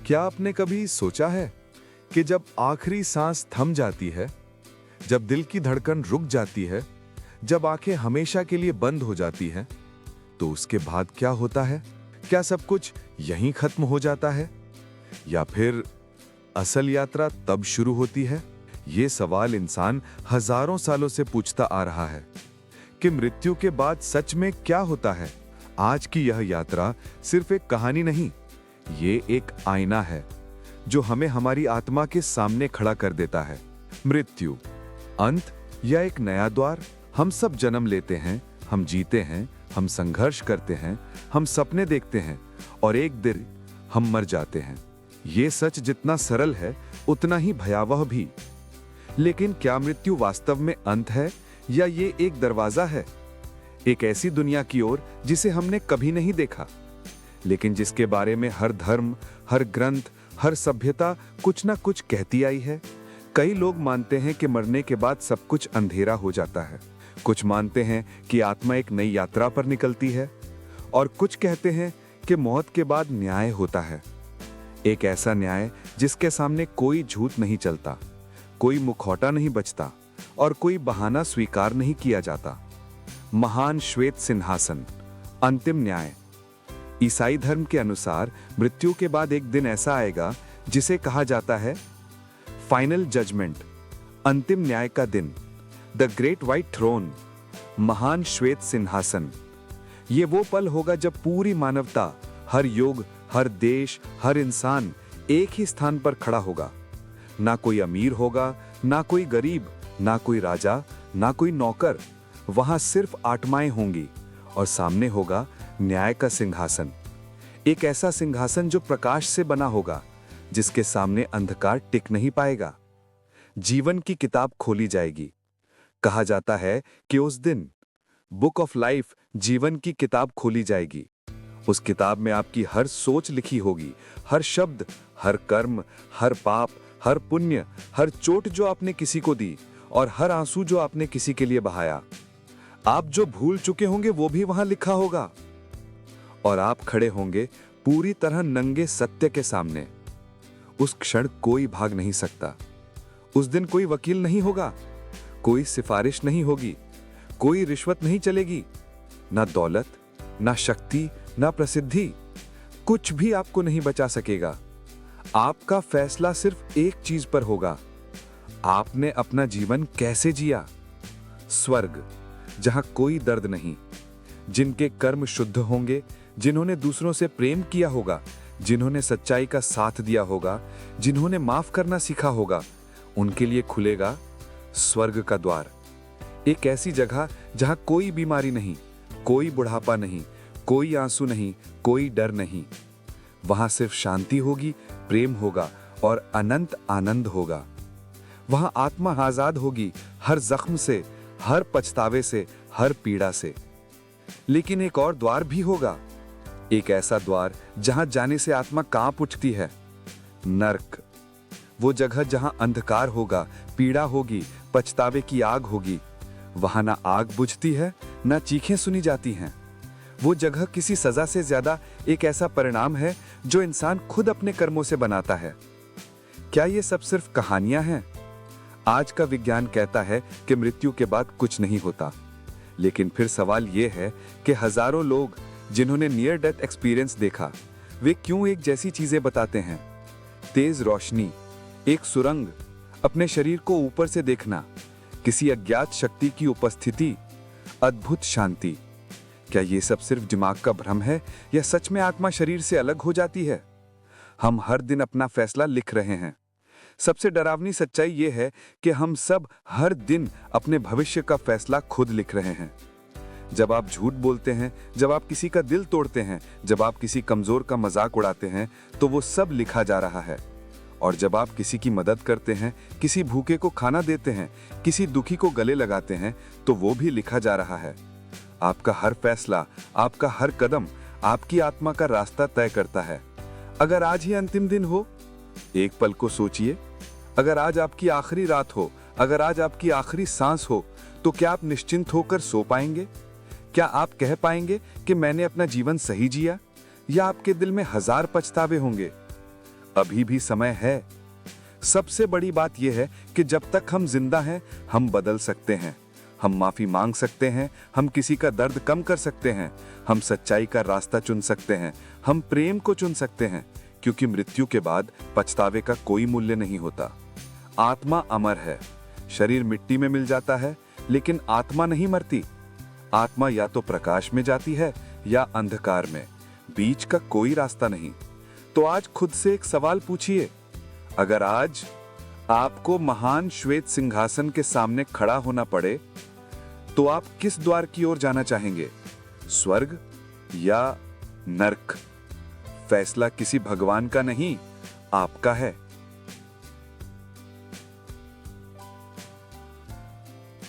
क्या आपने कभी सोचा है कि जब आखिरी सांस थम जाती है, जब दिल की धड़कन रुक जाती है, जब आंखें हमेशा के लिए बंद हो जाती हैं, तो उसके बाद क्या होता है? क्या सब कुछ यहीं खत्म हो जाता है या फिर असल यात्रा तब शुरू होती है? ये सवाल इंसान हजारों सालों से पूछता आ रहा है कि मृत्यु के बाद सच में क्या होता है। आज की यह यात्रा सिर्फ एक कहानी नहीं, ये एक आईना है जो हमें हमारी आत्मा के सामने खड़ा कर देता है। मृत्यु, अंत या एक नया द्वार? हम सब जन्म लेते हैं, हम जीते हैं, हम संघर्ष करते हैं, हम सपने देखते हैं और एक दिन हम मर जाते हैं। ये सच जितना सरल है उतना ही भयावह भी। लेकिन क्या मृत्यु वास्तव में अंत है या ये एक दरवाजा है एक ऐसी दुनिया की ओर जिसे हमने कभी नहीं देखा, लेकिन जिसके बारे में हर धर्म, हर ग्रंथ, हर सभ्यता कुछ ना कुछ कहती आई है? कई लोग मानते हैं कि मरने के बाद सब कुछ अंधेरा हो जाता है, कुछ मानते हैं कि आत्मा एक नई यात्रा पर निकलती है और कुछ कहते हैं कि मौत के बाद न्याय होता है। एक ऐसा न्याय जिसके सामने कोई झूठ नहीं चलता, कोई मुखौटा नहीं बचता और कोई बहाना स्वीकार नहीं किया जाता। महान श्वेत सिंहासन, अंतिम न्याय। ईसाई धर्म के अनुसार मृत्यु के बाद एक दिन ऐसा आएगा जिसे कहा जाता है फाइनल जजमेंट, अंतिम न्याय का दिन। द ग्रेट व्हाइट थ्रोन, महान श्वेत सिंहासन। ये वो पल होगा जब पूरी मानवता, हर युग, हर देश, हर इंसान एक ही स्थान पर खड़ा होगा। ना कोई अमीर होगा, ना कोई गरीब, ना कोई राजा, ना कोई नौकर। वहां सिर्फ आत्माएं होंगी और सामने होगा न्याय का सिंहासन। एक ऐसा सिंहासन जो प्रकाश से बना होगा, जिसके सामने अंधकार टिक नहीं पाएगा। जीवन की किताब खोली जाएगी। कहा जाता है कि उस दिन बुक ऑफ लाइफ, जीवन की किताब खोली जाएगी। उस किताब में आपकी हर सोच लिखी होगी, हर शब्द, हर कर्म, हर पाप, हर पुण्य, हर चोट जो आपने किसी को दी और हर आंसू जो आपने किसी के लिए बहाया। आप जो भूल चुके होंगे वो भी वहां लिखा होगा और आप खड़े होंगे पूरी तरह नंगे सत्य के सामने। उस क्षण कोई भाग नहीं सकता। उस दिन कोई वकील नहीं होगा, कोई सिफारिश नहीं होगी, कोई रिश्वत नहीं चलेगी। ना दौलत, ना शक्ति, ना प्रसिद्धि, कुछ भी आपको नहीं बचा सकेगा। आपका फैसला सिर्फ एक चीज पर होगा, आपने अपना जीवन कैसे जिया। स्वर्ग, जहां कोई दर्द नहीं, जिनके कर्म शुद्ध होंगे, जिन्होंने दूसरों से प्रेम किया होगा, जिन्होंने सच्चाई का साथ दिया होगा, जिन्होंने माफ करना सीखा होगा, उनके लिए खुलेगा स्वर्ग का द्वार। एक ऐसी जगह जहां कोई बीमारी नहीं, कोई बुढ़ापा नहीं, कोई आंसू नहीं, कोई डर नहीं। वहां सिर्फ शांति होगी, प्रेम होगा और अनंत आनंद होगा। वहां आत्मा आजाद होगी हर जख्म से, हर पछतावे से, हर पीड़ा से। लेकिन एक और द्वार भी होगा, एक ऐसा द्वार जहां जाने से आत्मा कांप उठती है। नर्क, वो जगह जहां अंधकार होगा, पीड़ा होगी, पछतावे की आग होगी। वहां ना आग बुझती है, ना चीखें सुनी जाती हैं। वो जगह किसी सजा से ज्यादा एक ऐसा परिणाम है जो इंसान खुद अपने कर्मों से बनाता है। क्या ये सब सिर्फ कहानियां हैं? आज का विज्ञान कहता है कि मृत्यु के बाद कुछ नहीं होता, लेकिन फिर सवाल यह है कि हजारों लोग जिन्होंने नियर डेथ एक्सपीरियंस देखा, वे क्यों एक जैसी चीजें बताते हैं? तेज रोशनी, एक सुरंग, अपने शरीर को ऊपर से देखना, किसी अज्ञात शक्ति की उपस्थिति, अद्भुत शांति। क्या ये सब सिर्फ दिमाग का भ्रम है या सच में आत्मा शरीर से अलग हो जाती है? हम हर दिन अपना फैसला लिख रहे हैं। सबसे डरावनी सच्चाई यह है कि हम सब हर दिन अपने भविष्य का फैसला खुद लिख रहे हैं। जब आप झूठ बोलते हैं, जब आप किसी का दिल तोड़ते हैं, जब आप किसी कमजोर का मजाक उड़ाते हैं, तो वो सब लिखा जा रहा है। और जब आप किसी की मदद करते हैं, किसी भूखे को खाना देते हैं, किसी दुखी को गले लगाते हैं, तो वो भी लिखा जा रहा है। आपका हर फैसला, आपका हर कदम आपकी आत्मा का रास्ता तय करता है। अगर आज ही अंतिम दिन हो, एक पल को सोचिए। अगर आज आपकी आखिरी रात हो, अगर आज आपकी आखिरी सांस हो, तो क्या आप निश्चिंत होकर सो पाएंगे? क्या आप कह पाएंगे कि मैंने अपना जीवन सही जिया, या आपके दिल में हजार पछतावे होंगे? अभी भी समय है। सबसे बड़ी बात यह है कि जब तक हम जिंदा हैं, हम बदल सकते हैं, हम माफी मांग सकते हैं, हम किसी का दर्द कम कर सकते हैं, हम सच्चाई का रास्ता चुन सकते हैं, हम प्रेम को चुन सकते हैं, क्योंकि मृत्यु के बाद पछतावे का कोई मूल्य नहीं होता। आत्मा अमर है। शरीर मिट्टी में मिल जाता है, लेकिन आत्मा नहीं मरती। आत्मा या तो प्रकाश में जाती है या अंधकार में, बीच का कोई रास्ता नहीं। तो आज खुद से एक सवाल पूछिए, अगर आज आपको महान श्वेत सिंहासन के सामने खड़ा होना पड़े, तो आप किस द्वार की ओर जाना चाहेंगे, स्वर्ग या नर्क? फैसला किसी भगवान का नहीं, आपका है।